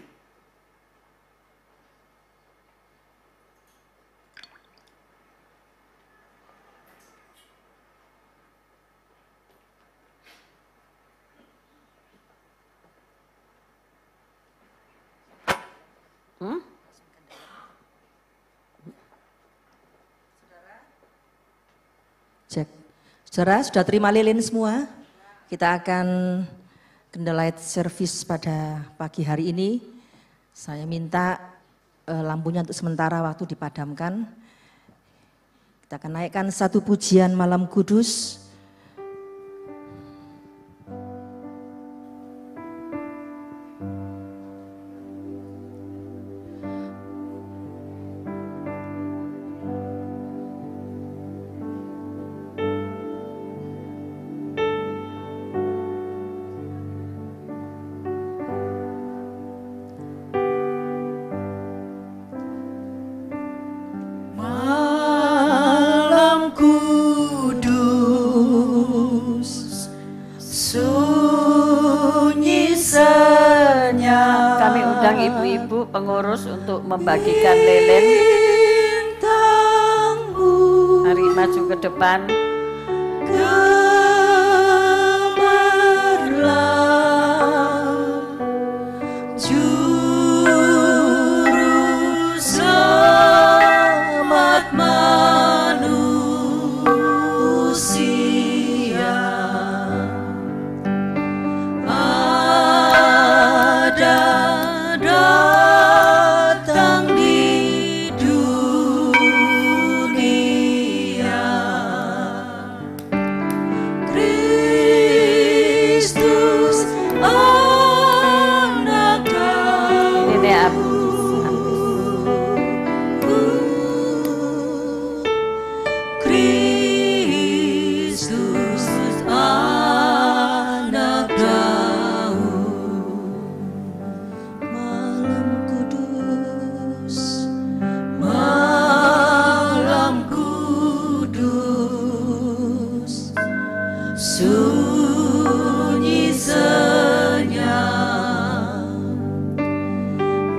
Cek. Saudara, sudah terima lilin semua? Kita akan candlelight service pada pagi hari ini. Saya minta lampunya untuk sementara waktu dipadamkan. Kita akan naikkan satu pujian Malam Kudus. Ibu-ibu pengurus untuk membagikan lilin. Mari maju ke depan. Juru selamat manusia, datang di dunia. Kristus anak Daud. Ini Kristus anak Daud. Malam kudus, malam kudus, sunyi senyap,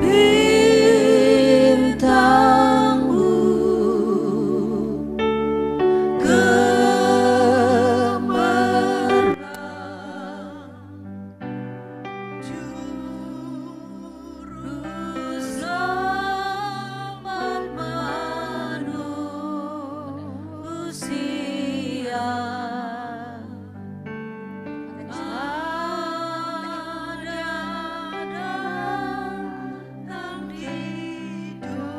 bintangmu gemerlap, juru selamat manusia. Datang di dunia.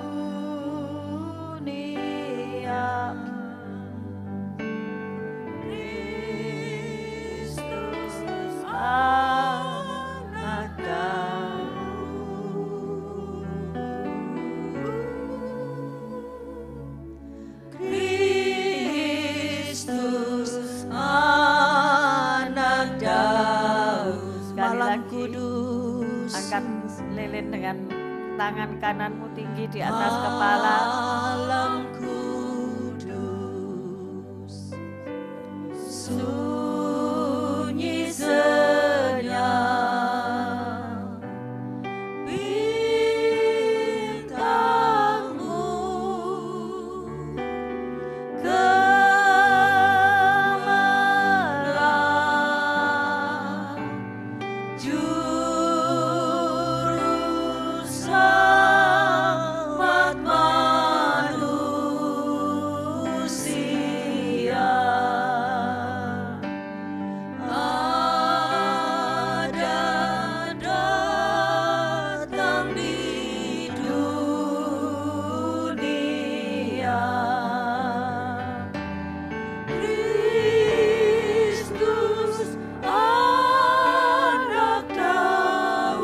Kristus anak Kristus anak Daud. Sekali Malam lagi, Kudus. angkat lilin dengan tangan kananmu tinggi di atas kepala. Malam kudus, sunyi senyap, bintangmu gemerlap, juru selamat manusia. Datang di dunia. Kristus anak Daud.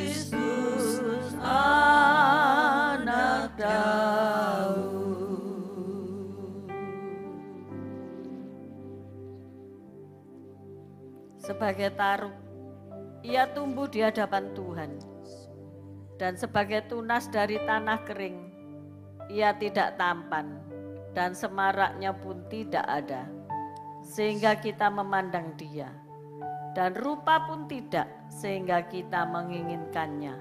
Kristus anak Daud. Sebagai taruk, ia tumbuh di hadapan Tuhan. Dan sebagai tunas dari tanah kering, ia tidak tampan dan semaraknya pun tidak ada. Sehingga kita memandang dia. Dan rupa pun tidak, sehingga kita menginginkannya.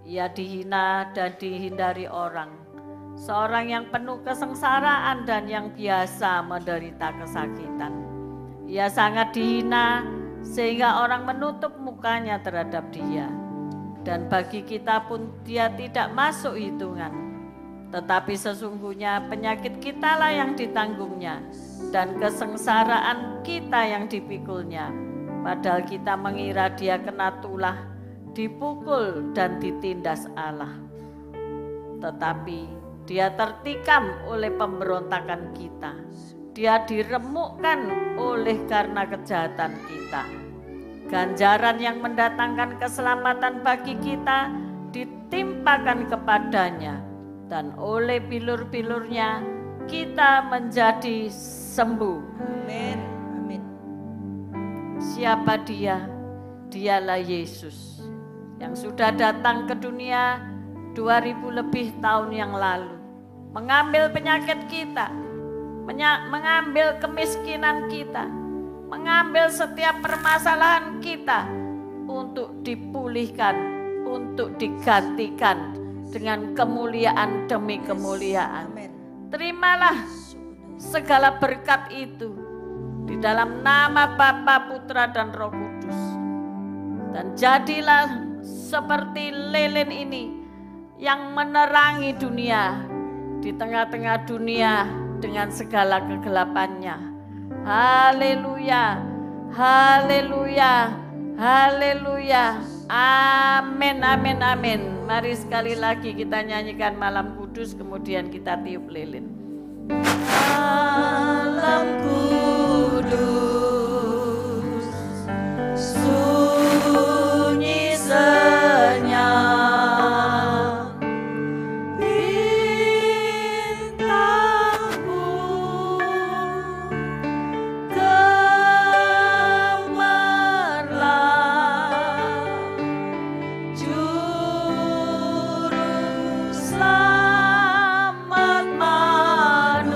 Ia dihina dan dihindari orang. Seorang yang penuh kesengsaraan dan yang biasa menderita kesakitan. Ia sangat dihina sehingga orang menutup mukanya terhadap dia. Dan bagi kita pun dia tidak masuk hitungan. Tetapi sesungguhnya penyakit kitalah yang ditanggungnya, dan kesengsaraan kita yang dipikulnya. Padahal kita mengira dia kena tulah, dipukul dan ditindas Allah. Tetapi dia tertikam oleh pemberontakan kita. Dia diremukkan oleh karena kejahatan kita. Ganjaran yang mendatangkan keselamatan bagi kita ditimpakan kepadanya, dan oleh bilur-bilurnya kita menjadi sembuh. Amin. Amin. Siapa dia? Dialah Yesus yang sudah datang ke dunia 2000 lebih tahun yang lalu, mengambil penyakit kita, mengambil kemiskinan kita, mengambil setiap permasalahan kita untuk dipulihkan, untuk digantikan dengan kemuliaan demi kemuliaan. Amin. Terimalah segala berkat itu di dalam nama Bapa, Putra, dan Roh Kudus. Dan jadilah seperti lilin ini yang menerangi dunia di tengah-tengah dunia dengan segala kegelapannya. Haleluya, haleluya, haleluya. Amin, amin, amin. Mari sekali lagi kita nyanyikan Malam Kudus, kemudian kita tiup lilin. Malam kudus, sunyi senyap, bintang pun gemerlap, juru selamat manusia.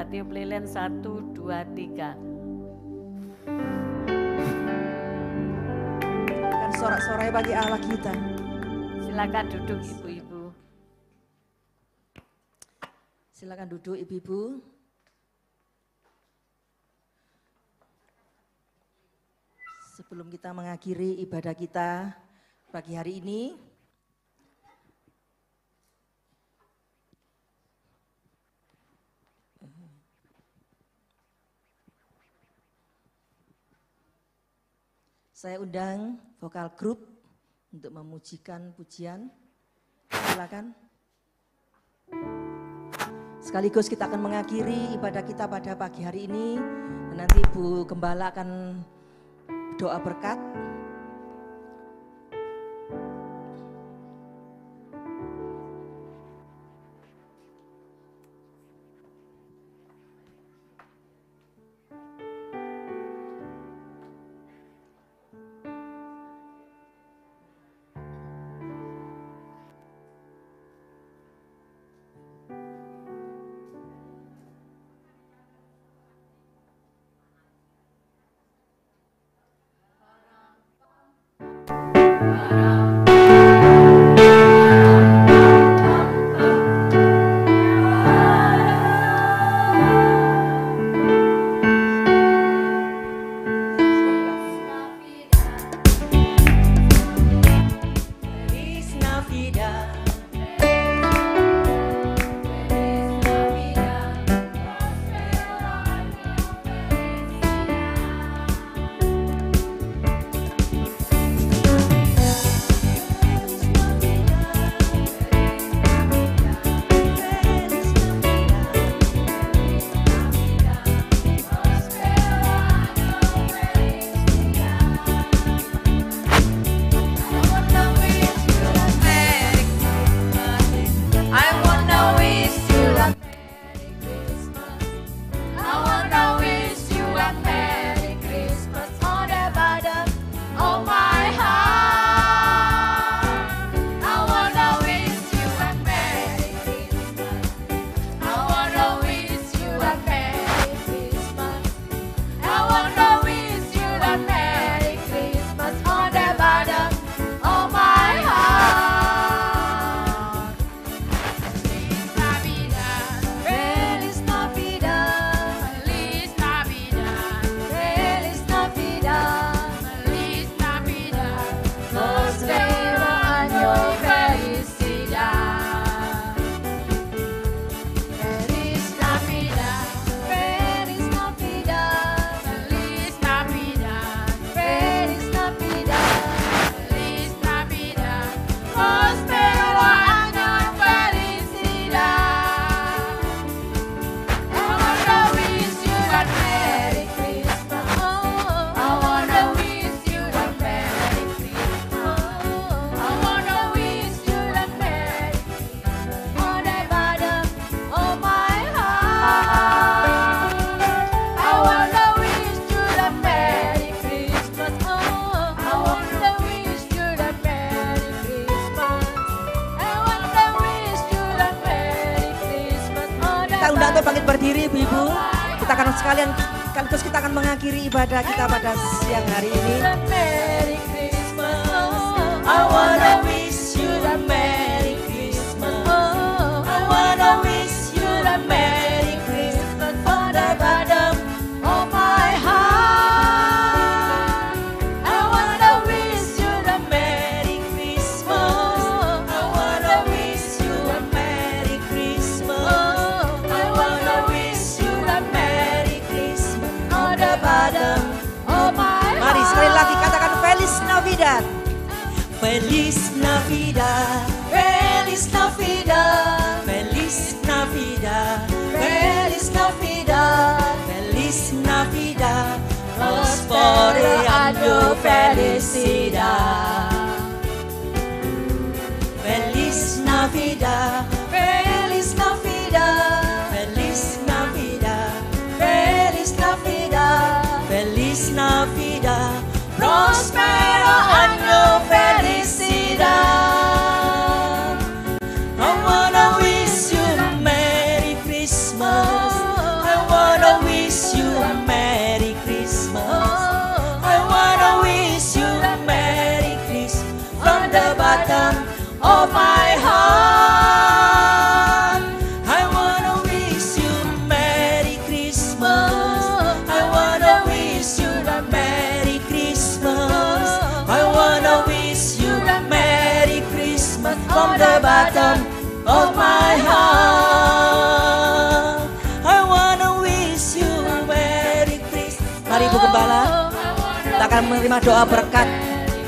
Tiup lilin 1, 2, 3. Kan sorak-sorai bagi Allah kita. Silakan duduk ibu-ibu. Silakan duduk ibu-ibu. Sebelum kita mengakhiri ibadah kita pagi hari ini, saya undang vokal grup untuk memujikan pujian. Silakan. Sekaligus kita akan mengakhiri ibadah kita pada pagi hari ini. Nanti Bu Gembala akan doa berkat. Saya undang untuk bangkit berdiri ibu-ibu. Kita akan sekalian kita akan mengakhiri ibadah kita pada siang hari ini. Merry Christmas. I wanna wish you a Merry Christmas. I wanna wish you a Merry Christmas from the bottom of my heart. I wanna wish you a Merry Christmas. I wanna wish you a Merry Christmas. I wanna wish you a Merry Christmas from the bottom of my heart. Mari sekali lagi katakan Feliz Navidad. Feliz Navidad, Feliz Navidad, Feliz Navidad, Feliz Navidad, Feliz Navidad, prospere año felicidad. Feliz Navidad, Feliz Navidad, Feliz Navidad, Feliz Navidad, Feliz Navidad, prospero año felicidad. I wanna wish you a Merry Christmas. I wanna wish you a Merry Christmas. I wanna wish you a Merry Christmas from the bottom of my heart. I wanna wish you a Merry Christmas. I wanna wish you a Merry Christmas. I wanna wish you a Merry Christmas from the bottom of my heart. I wanna wish you a Merry Christmas. Mari Ibu Gembala, kita akan menerima doa berkat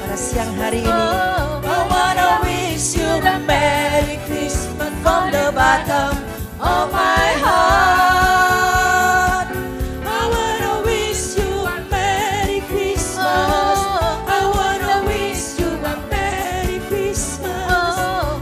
pada siang hari ini. I wanna wish you a Merry Christmas from the bottom of my heart. I wanna wish you a Merry Christmas. I wanna wish you a Merry Christmas.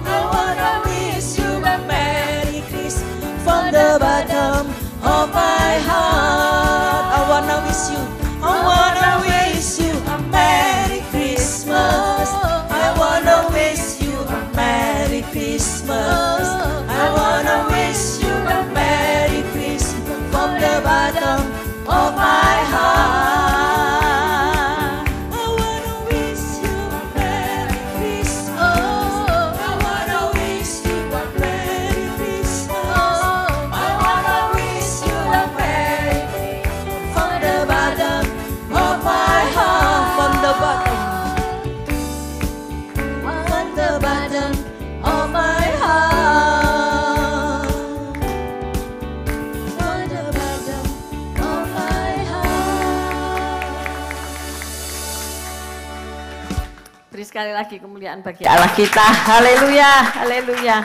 I wanna wish you a Merry Christmas from the bottom of my heart. I wanna wish you. I wanna wish you a Merry Christmas. I wanna wish you a Merry Christmas. I wanna wish you a Merry Christmas from the bottom of my heart. I wanna wish you a Merry Christmas. I wanna wish you a Merry Christmas. I wanna wish you a Merry Christmas from the bottom of my heart. From the bottom. From the bottom of my heart. From the bottom of my heart. Beri sekali lagi kemuliaan bagi Allah kita. Haleluya, haleluya.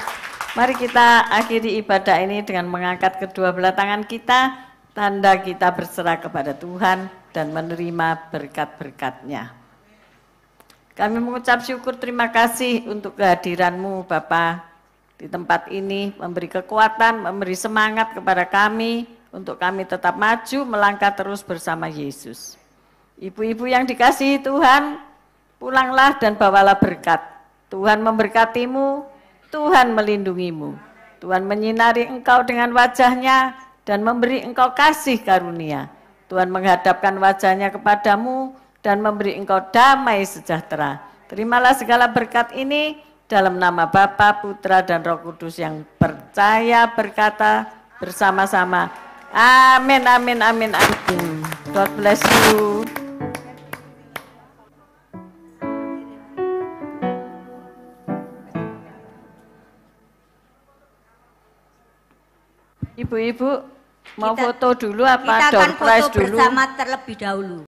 Mari kita akhiri ibadah ini dengan mengangkat kedua belah tangan kita, tanda kita berserah kepada Tuhan dan menerima berkat-berkat-Nya. Kami mengucap syukur terima kasih untuk kehadiran-Mu Bapa di tempat ini, memberi kekuatan, memberi semangat kepada kami untuk kami tetap maju melangkah terus bersama Yesus. Ibu-ibu yang dikasihi Tuhan, pulanglah dan bawalah berkat. Tuhan memberkatimu, Tuhan melindungimu. Tuhan menyinari engkau dengan wajah-Nya dan memberi engkau kasih karunia. Tuhan menghadapkan wajah-Nya kepadamu dan memberi engkau damai sejahtera. Terimalah segala berkat ini dalam nama Bapa, Putra, dan Roh Kudus yang percaya berkata bersama-sama. Amin, amin, amin, amin. God bless you. Ibu-ibu mau foto dulu apa Kita akan door prize foto dulu? bersama terlebih dahulu.